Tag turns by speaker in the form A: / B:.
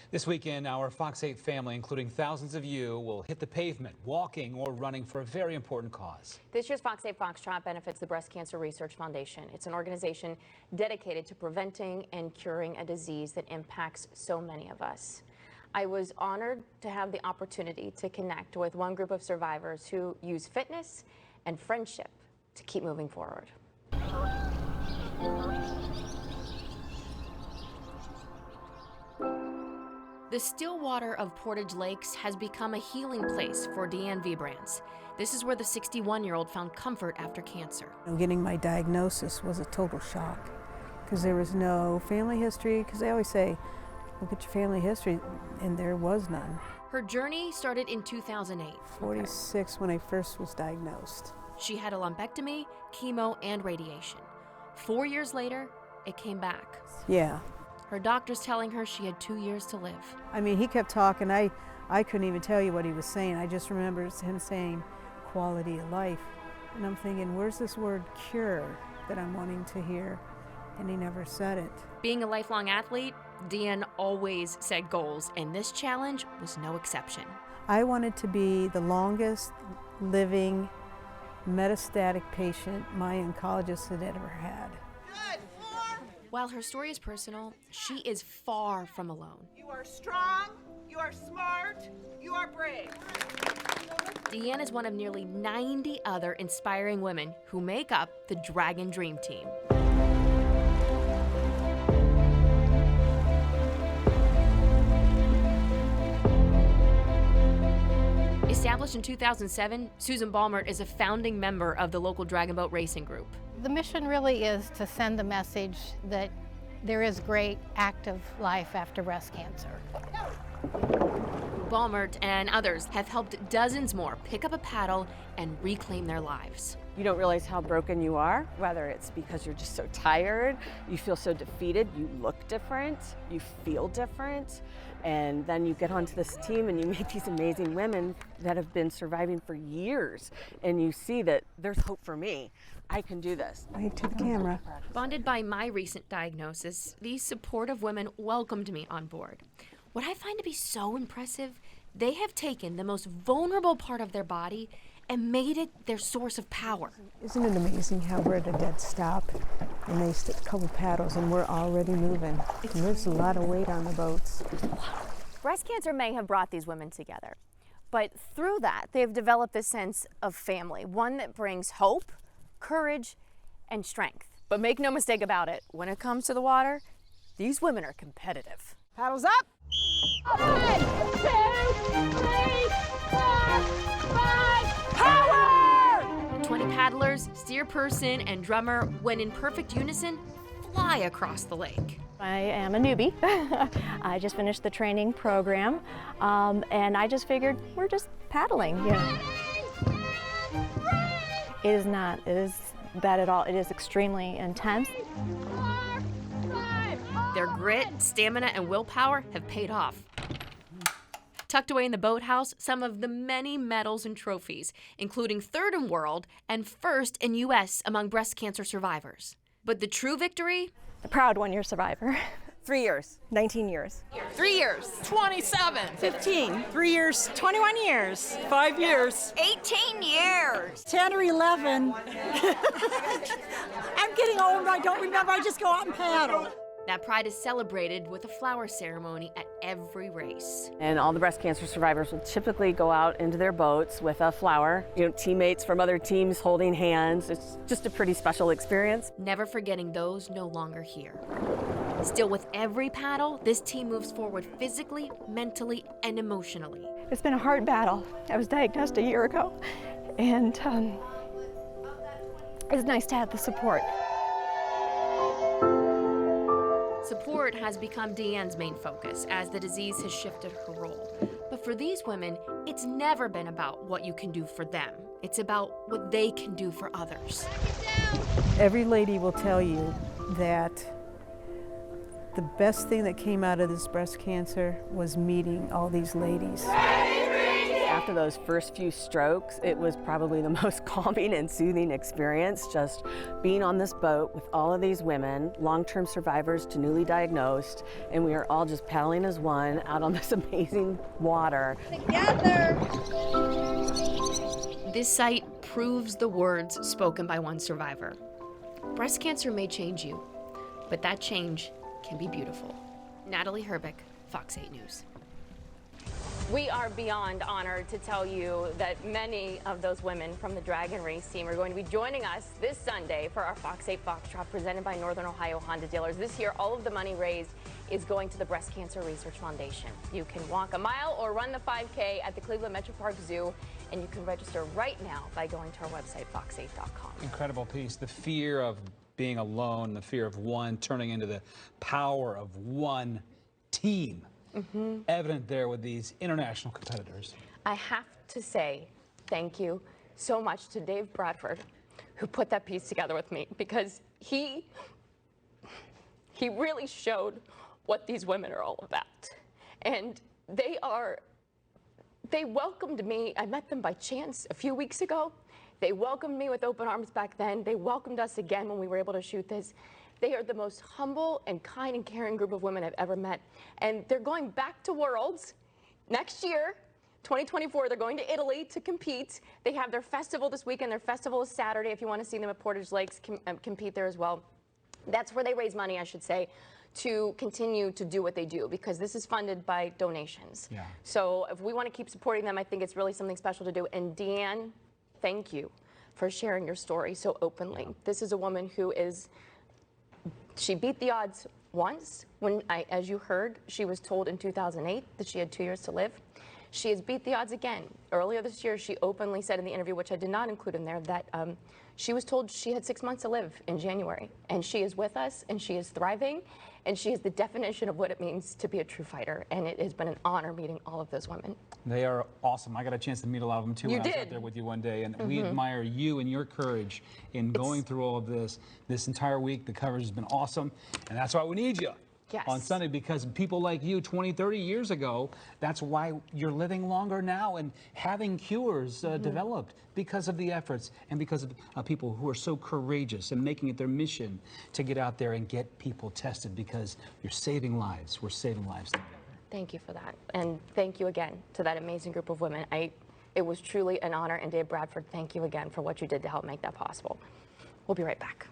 A: This weekend, our Fox 8 family, including thousands of you, will hit the pavement, walking or running for a very important cause.
B: This year's Fox 8 Foxtrot benefits the Breast Cancer Research Foundation. It's an organization dedicated to preventing and curing a disease that impacts so many of us. I was honored to have the opportunity to connect with one group of survivors who use fitness and friendship to keep moving forward. The still water of Portage Lakes has become a healing place for Deanne Vibrands. This is where the 61-year-old found comfort after cancer.
C: Getting my diagnosis was a total shock because there was no family history, because they always say, look at your family history, and there was none.
B: Her journey started in 2008.
C: 46 when I first was diagnosed.
B: She had a lumpectomy, chemo, and radiation. 4 years later, it came back.
C: Yeah.
B: Her doctor's telling her she had 2 years to live.
C: I mean, he kept talking. I couldn't even tell you what he was saying. I just remember him saying quality of life. And I'm thinking, where's this word cure that I'm wanting to hear? And he never said it.
B: Being a lifelong athlete, Deanne always set goals, and this challenge was no exception.
C: I wanted to be the longest living metastatic patient my oncologist had ever had.
B: While her story is personal, she is far from alone.
D: You are strong, you are smart, you are brave.
B: Deanne is one of nearly 90 other inspiring women who make up the Dragon Dream Team. Established in 2007, Susan Balmert is a founding member of the local Dragon Boat Racing Group.
E: The mission really is to send the message that there is great active life after breast cancer.
B: Balmert and others have helped dozens more pick up a paddle and reclaim their lives.
F: You don't realize how broken you are, whether it's because you're just so tired, you feel so defeated, you look different, you feel different, and then you get onto this team and you meet these amazing women that have been surviving for years, and you see that there's hope for me. I can do this.
C: Wave to the camera.
B: Bonded by my recent diagnosis, these supportive women welcomed me on board. What I find to be so impressive, they have taken the most vulnerable part of their body and made it their source of power.
C: Isn't it amazing how we're at a dead stop and they stick a couple paddles and we're already moving? And there's a lot of weight on the boats.
B: Breast cancer may have brought these women together, but through that, they've developed this sense of family, one that brings hope, courage, and strength. But make no mistake about it, when it comes to the water, these women are competitive.
D: Paddles up. 1, 2, 3, 4, 5, power!
B: 20 paddlers, steer person, and drummer, when in perfect unison, fly across the lake.
G: I am a newbie. I just finished the training program, and I just figured we're just paddling. You know. It is not. It is bad at all. It is extremely intense.
D: 4, 5,
B: Their grit, stamina, and willpower have paid off. Tucked away in the boathouse, some of the many medals and trophies, including third in world and first in U.S. among breast cancer survivors. But the true victory?
G: A proud one-year survivor.
F: 3 years.
G: 19 years.
B: 3 years.
D: 27,
H: 15, 3 years, 21 years, 5 years,
D: 18 years.
H: 10 or 11. I'm getting old, I don't remember, I just go out and paddle.
B: That pride is celebrated with a flower ceremony at every race.
F: And all the breast cancer survivors will typically go out into their boats with a flower, teammates from other teams holding hands. It's just a pretty special experience.
B: Never forgetting those no longer here. Still, with every paddle, this team moves forward physically, mentally, and emotionally.
G: It's been a hard battle. I was diagnosed a year ago, and it's nice to have the support.
B: Support has become Deanne's main focus as the disease has shifted her role. But for these women, it's never been about what you can do for them. It's about what they can do for others.
C: Every lady will tell you that the best thing that came out of this breast cancer was meeting all these ladies.
F: After after those first few strokes, it was probably the most calming and soothing experience, just being on this boat with all of these women, long-term survivors to newly diagnosed, and we are all just paddling as one out on this amazing water.
D: Together!
B: This site proves the words spoken by one survivor. Breast cancer may change you, but that change can be beautiful. Natalie Herbeck, Fox 8 News. We are beyond honored to tell you that many of those women from the Dragon Race team are going to be joining us this Sunday for our Fox 8 Foxtrot presented by Northern Ohio Honda Dealers. This year, all of the money raised is going to the Breast Cancer Research Foundation. You can walk a mile or run the 5K at the Cleveland Metro Park Zoo, and you can register right now by going to our website, fox8.com.
A: Incredible piece. The fear of being alone, the fear of one turning into the power of one team. Evident there with these international competitors.
B: I have to say thank you so much to Dave Bradford, who put that piece together with me, because he really showed what these women are all about. And they welcomed me. I met them by chance a few weeks ago. They welcomed me with open arms back then. They welcomed us again when we were able to shoot this. They are the most humble and kind and caring group of women I've ever met. And they're going back to Worlds next year, 2024. They're going to Italy to compete. They have their festival this weekend. Their festival is Saturday. If you want to see them at Portage Lakes, compete there as well. That's where they raise money, I should say, to continue to do what they do, because this is funded by donations.
A: Yeah.
B: So if we want to keep supporting them, I think it's really something special to do. And Deanne, thank you for sharing your story so openly. This is a woman who she beat the odds once when, as you heard, she was told in 2008 that she had 2 years to live. She has beat the odds again. Earlier this year, she openly said in the interview, which I did not include in there, that she was told she had 6 months to live in January. And she is with us, and she is thriving, and she is the definition of what it means to be a true fighter. And it has been an honor meeting all of those women.
A: They are awesome. I got a chance to meet a lot of them too when I was out there with you one day, and we admire you and your courage in going through all of this entire week. The coverage has been awesome, and that's why we need you on Sunday, because people like you 20, 30 years ago, that's why you're living longer now and having cures developed because of the efforts and because of people who are so courageous and making it their mission to get out there and get people tested, because you're saving lives. We're saving lives together.
B: Thank you for that. And thank you again to that amazing group of women. It was truly an honor. And Dave Bradford, thank you again for what you did to help make that possible. We'll be right back.